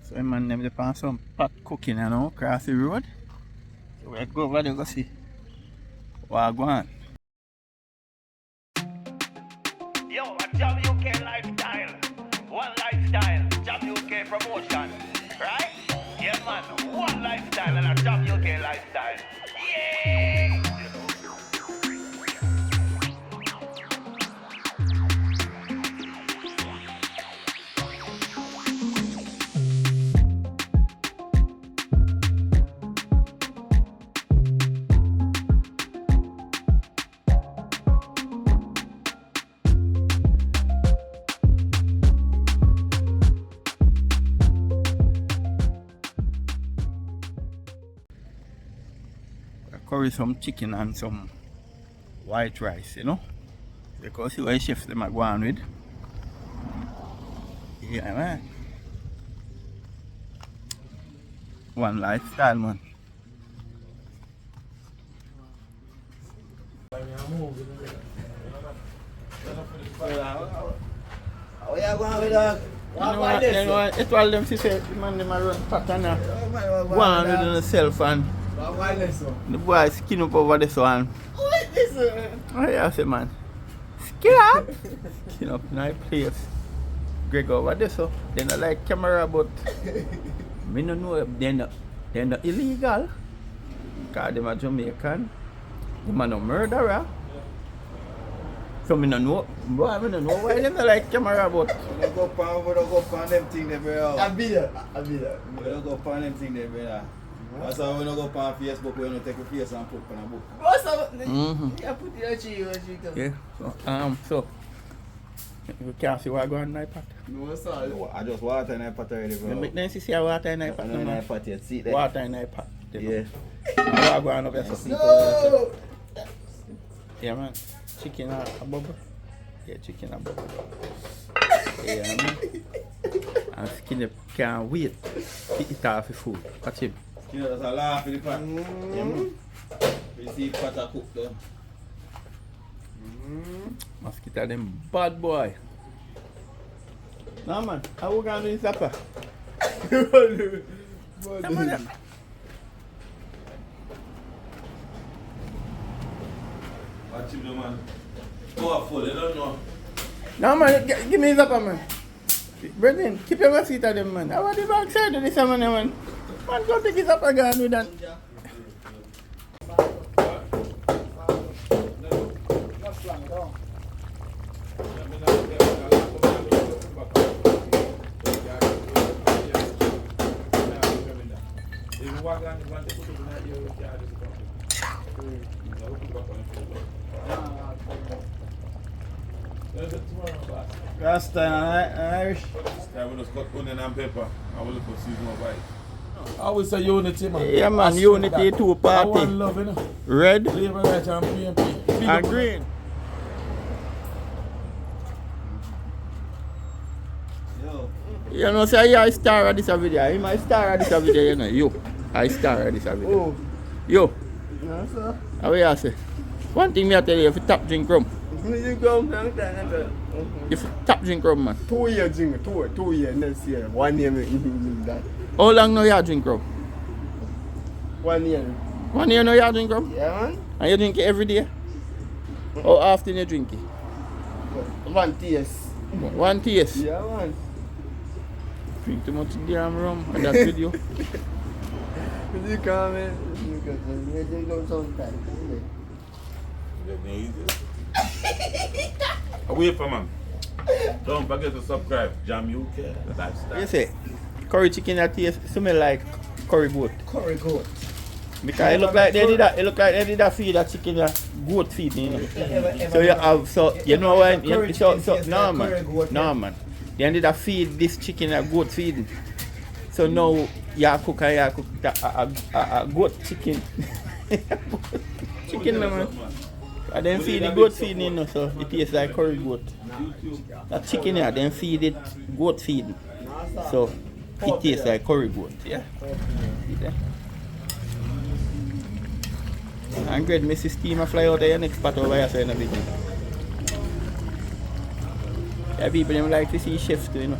So man them dey on some pot cooking you know across the road. So we go over there go see what go on. Yo, a Jam UK lifestyle. One lifestyle, Jam UK promotion. Right? Yeah man, one lifestyle and a Jam UK lifestyle. Yeah! Curry some chicken and some white rice, you know. Because see what chefs them are going with. Yeah man. One lifestyle man. How you going with that? You know, it's all them see say the man them a run pattern go on with themselves and the boy skin up over this one. What is this? Oh yeah, I say man. Skin up! Skin up in my place. Greg over there so. They not like camera but me no know if they're not illegal. Because them are Jamaican. Them are no murderer. So me no know. Boy, me no know why they not like camera but We don't go pan them thing there, brother. I be there. We don't go pan them thing there, brother. That's why we don't go pan Facebook, we don't take a face and put on a book. What's up? Yeah, put it on you. yeah. So you can't see what going on in my pot. No, what's up? I just water in my pot already, bro. Make them see water in my pot. In my pot yet, see that? Water in my pot. Yeah. What going on over there? No! Yeah man. Chicken a bubble. Yeah, chicken a bubble. Yeah man. And skin can't wait to eat off the food. Watch him. You know, that's a laugh in the pot. Yeah, man. You see pot a cook though. Mosquito them bad boy. No man, how we gonna do this supper? Come on up. Watch him, man. Go full, you don't know. No man, give me the supper man. Brethren, keep your feet at them man. I want the backside of this man man. Man, go take his supper again with that. Rasta and Irish. I will just cut onion and pepper. I will look for seasonal bite. I would say unity, man. Yeah man, unity two I party. want love, you know. Red Labour right and PMP. and green. Yo. You know, say I star of this video. You my star of this video, you know. You. I star of this video. Oh. You. No, sir. How you say? One thing me I tell you, if you tap drink rum. You go long time. If you tap drink rum man. 2 years, 2 years next year. 1 year, that. How long now you drink rum? 1 year. 1 year now you drink rum? Yeah, man. And you drink it every day? How often you drink it? 1 taste. One taste? Yeah, man. Drink too much damn rum and that's with you. You come in. You drink them sometimes. Wait for man. Don't forget to subscribe. Jam UK lifestyle. You say, curry chicken that taste smell like curry goat. Curry goat. Because it look like they did that. It look like they did that feed that chicken that goat feed, you know. So you have you know why? No man. They did that feed this chicken a goat feeding. So now you cook a goat chicken. Chicken man. And then feed the goat feeding, you know, so it tastes like curry goat. That chicken here, then feed it goat feeding. So it tastes like curry goat, yeah. See and great, Mrs. Steamer fly out of your next part over here, so in a bit. Yeah, people them like to see chefs too, you know.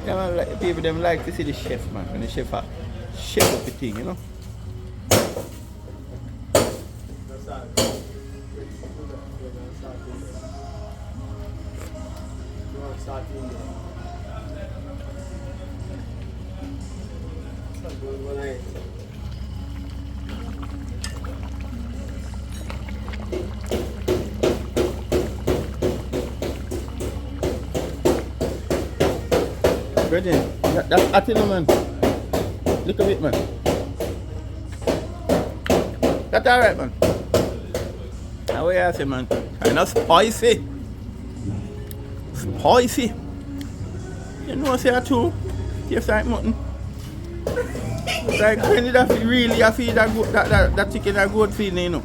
Yeah, man, like, people them like to see the chef, man. When the chef up the thing, you know. Brethren, that's Attila, man. Look at it, man. That's alright, man. Now what you say, man? Kinda spicy. Spicy. You know, say that too. Tastes like mutton. It's like when you really feed that chicken a good feeling, you know.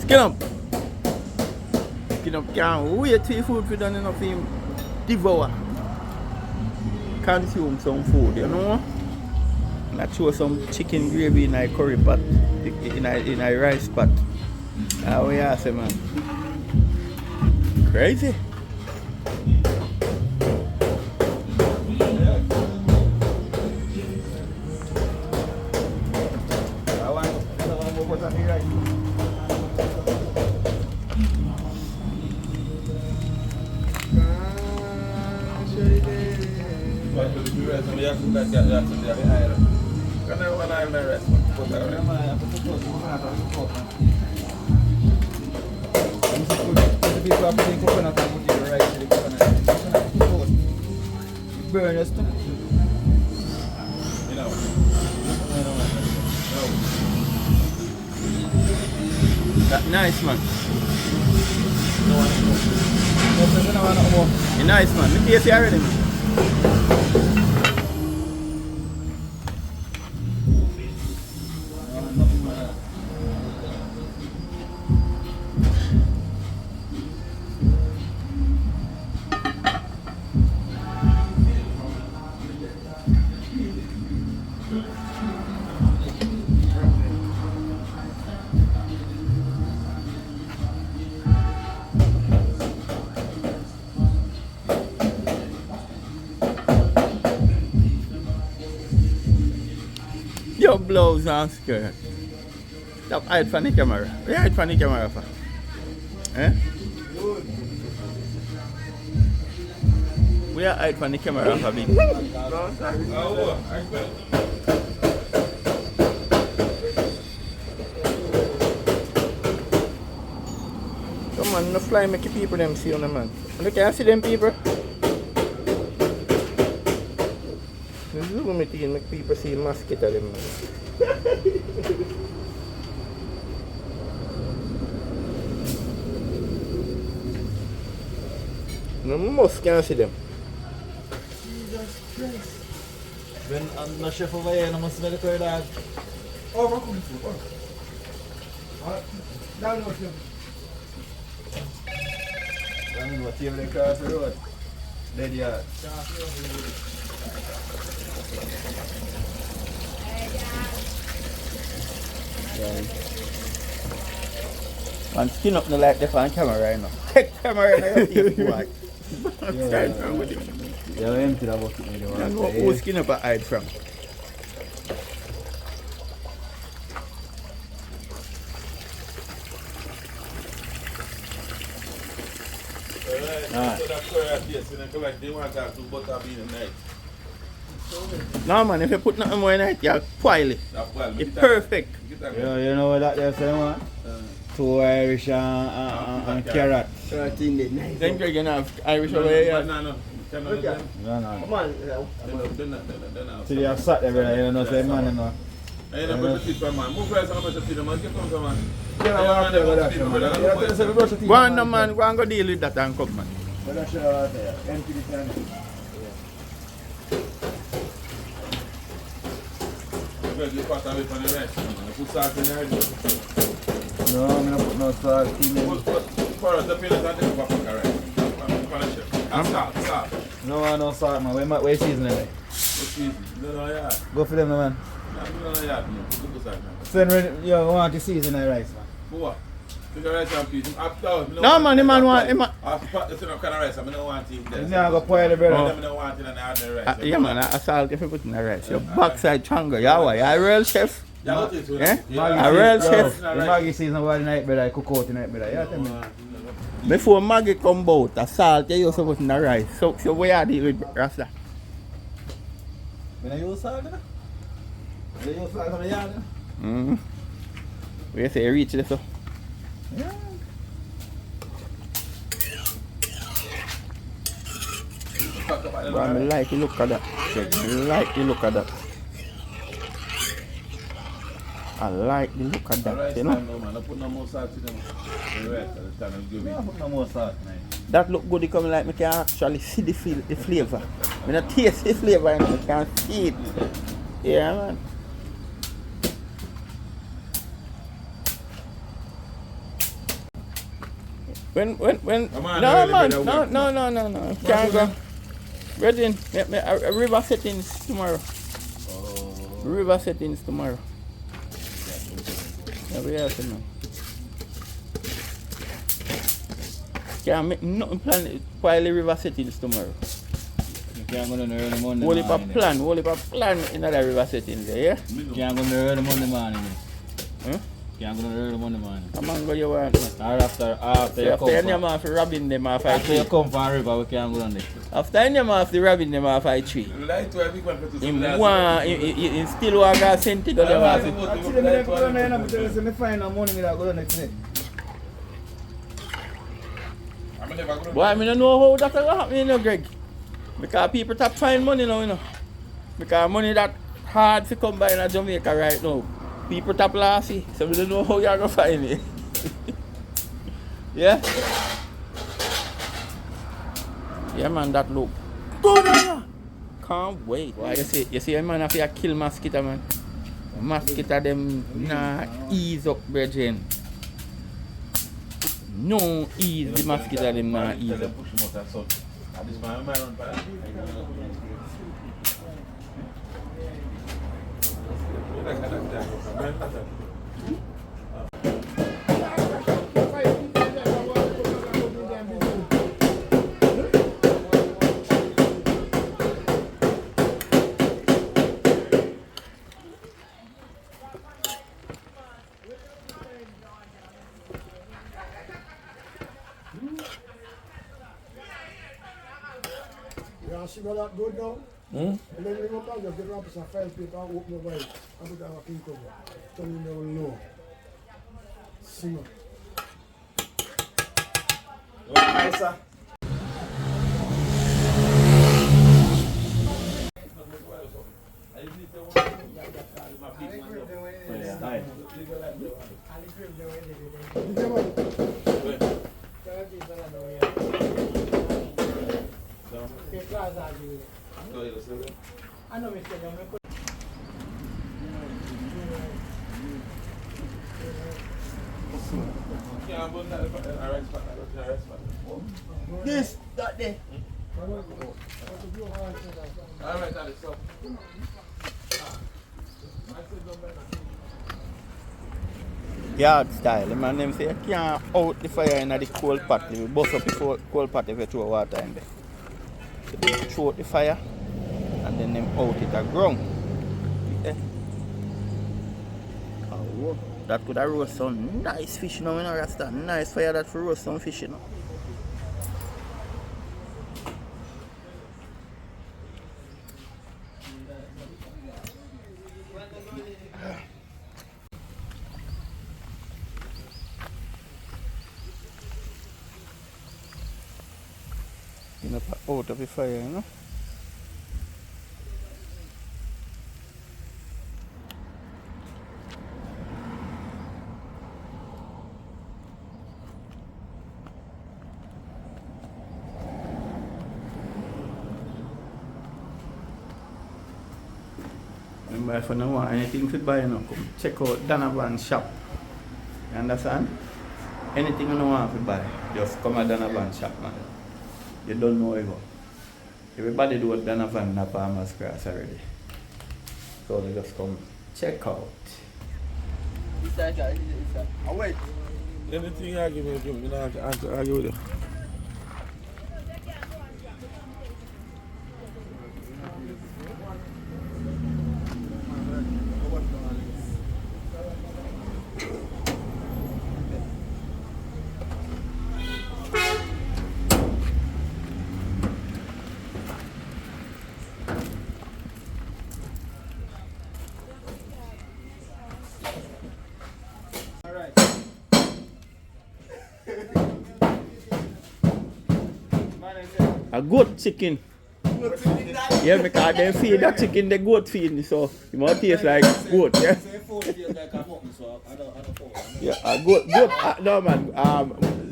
Skin up. Skin up, can't wait till food for done enough for him devour. Consume some food, you know. And I throw some chicken gravy in a curry pot, in a rice pot. How we are, say, man. Crazy. Burn us too. That's nice, man. You're nice, man. Look at you already, man. Your blouse and skirt. Stop hide from the camera. Where you hide from the camera for? Eh? Where you hide from the camera for, big? Come on, no fly make the people them see on the man. Look, can you see them people? Zoom it in, make people see mosquito them. No most can see them. Jesus Christ. When I'm not chef over here, I must smell the curry dog. Oh, we're cooking food. Oh. Down with you. Down with you, across the road. Dead yard. Man, skin up no like the on camera right now. Take camera right now, you watch. Yeah, we empty that bucket. You know who skin up a hide from. No man, if you put nothing more in it, you're spoil it. It's perfect. Yeah, you know what that they're saying, man? 2 Irish and carrot. Then you're gonna have Irish over here. No. Come on. So they have sat there, you know, say man, you know. I ain't never see from man. Move guys, how much you see the man? Get from man. Go on, no man, go and go deal with that and come, man. Empty the can. You pass away from the rice, man. Put salt in there. No, I'm not put no salt in it. Put the peanut and take a pack of rice. I'm salt. No one no salt, man. Where season it? What season? No, yeah. Go for them, no, man. No, yeah. No, good side, man. Send ready, yo, want to season the rice, man. For what? Take a rice and peas. No, man, the man want... After pot, there's no kind of rice. I don't want it there. You not go spoil the bread. I don't want it in the ordinary rice. yeah, man, a salt if you put in the rice. Your backside changa. Yeah, what? You're a real chef. Yeah, what is it? Eh? Yeah. A real chef. The Maggie season over the night bread, I cook out the night bread. Yeah, tell me. Before Maggie come out, a salt you used to put in the rice. So where you deal with Rasta? When I use salt, you know? When I use salt from the yard, you know? Mm-hmm. Where you say you reach this so? Yeah. But I like the look of that. I like the look of that. I like the look of that, you know. No, man. I put no more salt in them. The rice at the time and give Yeah, it. put no more salt, man. That look good, it come like me can actually see the flavor. I not taste the flavor and I can see it. Yeah, man. When Come on, no really, man, brother, no. Can't go. Brethren, a river settings tomorrow. Oh. River settings tomorrow. Yeah, we have to know. Can't make nothing plan while the river settings tomorrow. You can't go down early Monday Whole heap morning. of plan in the river settings there, yeah? You can't go down early Monday morning. Huh? You can't go down early Monday morning. Come on, go you want. Or after you After come any from, man for robbing them off after you I3. come from river, we can't go down there. After any man for robbing them off I3. Like to a big one for to Him want, he still want to send to go them off. Actually, I go down there because I find no money without going next day. Boy, I don't know how that will happen, you know, Greg. Because people tap find money now, you know. Because money that hard to come by in Jamaica right now. People tap lassie, so we don't know how you're going to find it. Yeah? Yeah, man, that look good, man. Can't wait. Boy, you see, man, if you kill mosquito, man. Mosquito, them nah ease up, brethren. No ease, the mosquito, them nah ease up. Yeah, she got that good now. And then we go back, just get up some file paper and open the Bible. I put that king cover. Tell you never know. Sing up. Hi, sir. I know Mr. Young. This, that there. Alright, that is so. Yard style, the man them say you can't out the fire in the cold pot. You bust up the cold pot if you throw water in there. So they throw out the fire and then them out it a ground. Yeah. Oh, that could have roast some nice fish now, you know, Rasta. Nice fire that for roast some fish, you know. You know, out of the fire, you know. Remember, if you don't want anything to buy, you know, come check out Donovan's shop. You understand? Anything you don't want to buy, just come at Donovan's shop, man. You don't know where you go. Everybody do it done a van in a farmer's grass already. So they just come check out. Oh, wait. Anything I give me, I don't argue with you. A goat chicken. Yeah, because they feed that chicken the goat feed, so it might taste like goat, yeah? Yeah, a goat, no man,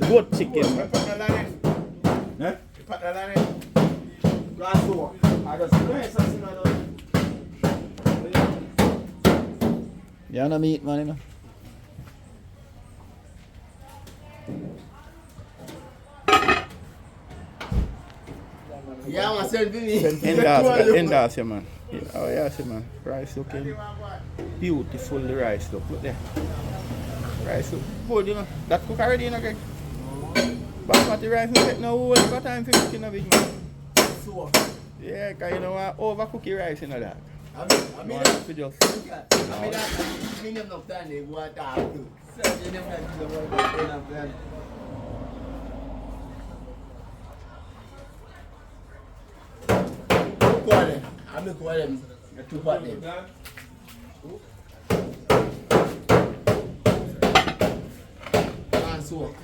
goat chicken. Eh? Yeah, no meat man, you know. Yeah, man, send me. Endas, yeah, man. Yeah, oh, yeah, see, man. Rice looking beautiful, the rice look. Look there. Rice look good, you know. That cook already, you know, Greg. Basmati rice, no take no whole lot of time for cooking a big man. Yeah, because you know what, overcook your rice, you know that. I mean, For just, I mean, I'm not done. They want to have to. So, you know, I'm not I'm not going to put them. And so.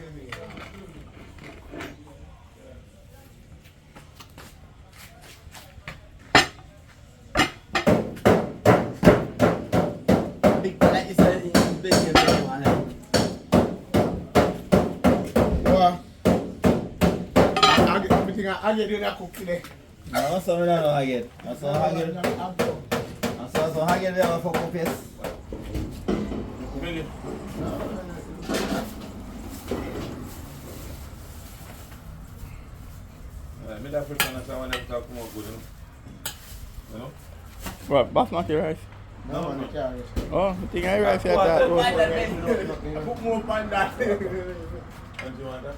Big like you said, it's big and big one. I get that cook today. No, so we don't know again. I saw Hagen. I saw Hagen there for copies. Me that first one, I want to talk more good, you know? what, basmati rice? No, man, I can't. Oh, I think I rice here that. I put more pan that. Don't you want that?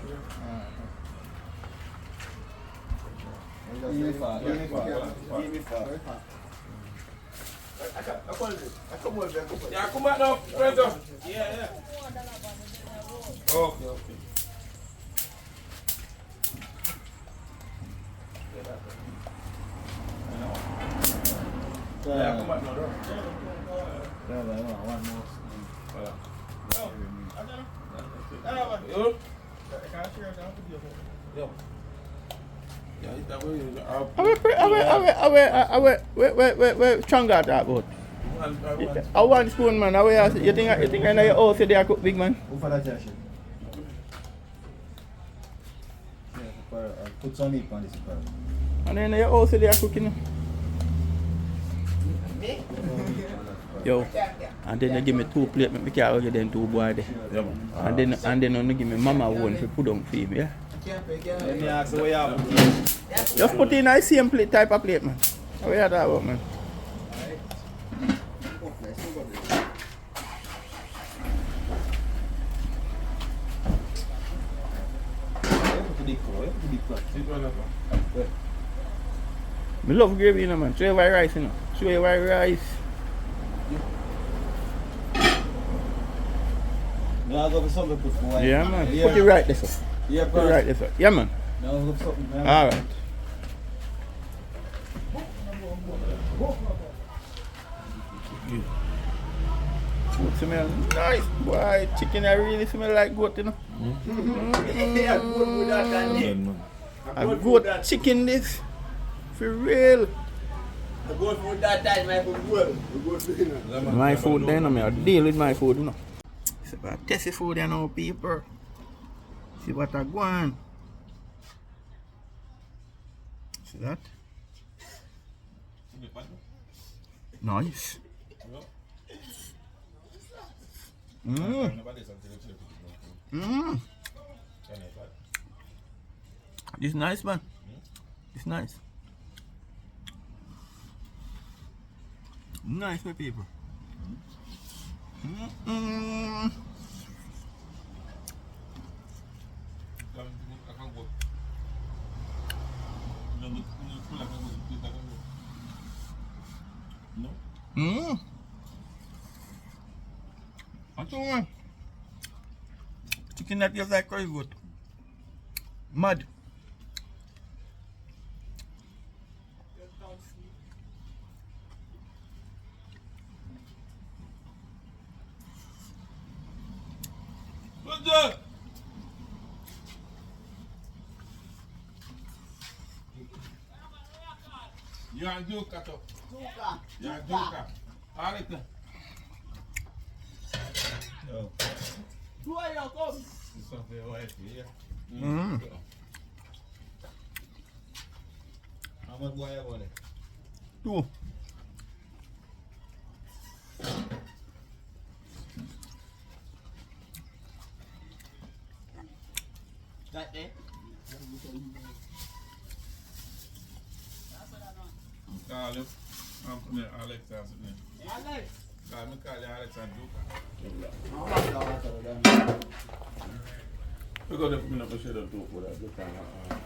Yeah, come back now, friends. Yeah. Okay. Yeah, come back now. One more. Yo. Yeah, that way Wait, strong got that boat. I want spoon, man. You think I know your house they are cook big man? Who for that shit? Put some meat on this. And then your house they are cooking. Yo, and then they give me 2 plates, make me carry get them 2 boys there. Yeah, man. And then they give me mama one for put on for him, yeah? Let me ask where you have. Just put in a same plate type of plate, man. How you that about, man? I love gravy, you know, man. Show you white rice, you know. Show you white rice. No, I'll go for something put for Yeah, man. Put it right there, sir. Yeah, Put it right there, sir. Yeah, man. No, I'll go for something. Alright. Food smell nice, boy. Chicken I really smell like goat, you know. Yeah, good with that and Good, man. A goat chicken this. For real. I go for that time, I put good. Yeah, man. My food then, I deal with my food, you know. So I test the food you know, people. See what I go on. See that? Nice. This nice, man. It's nice. Nice, my people. No? What's wrong? Chicken that tastes like curry goat. Mad. What's that? You're on Duka, too. Suka. You're on Duka. All right, then. Yo, Who are you come? this is for your wife, yeah? How much boy you want it? 2. That day? Call him. I'm from there, Alex, that's his name. Alex. Call me, call you Alex and Duka. We're going to put up a shade of dope for that. Look at that.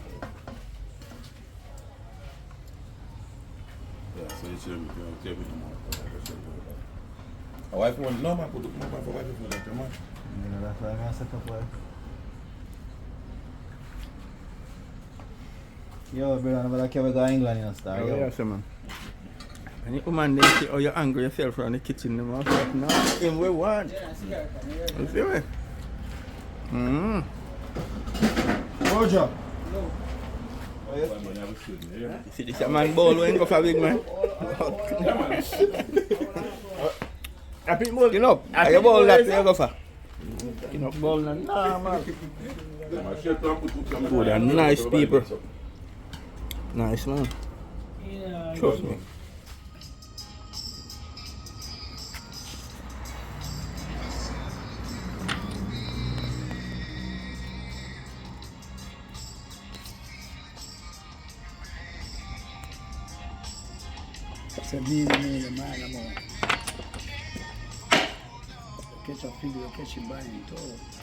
Yeah, so you should tell me no more. A wife won't know, man. Put up my wife for that, man. Yeah, that's why I set up well. Yo, brother, I'm like we go England, you know, star. Oh, Yo. yeah, sir, man. And you woman then see how you angry yourself around the kitchen, them all like, no, him we want. You see me? Roger. You see this a man bowl when go for big man? I pick bowl, you know. Are you bowl that you go for? You know, bowl nah, man. Good and nice people. Nice, man. Trust me. It's a busy man, man. Catch a figure, catch a buying too.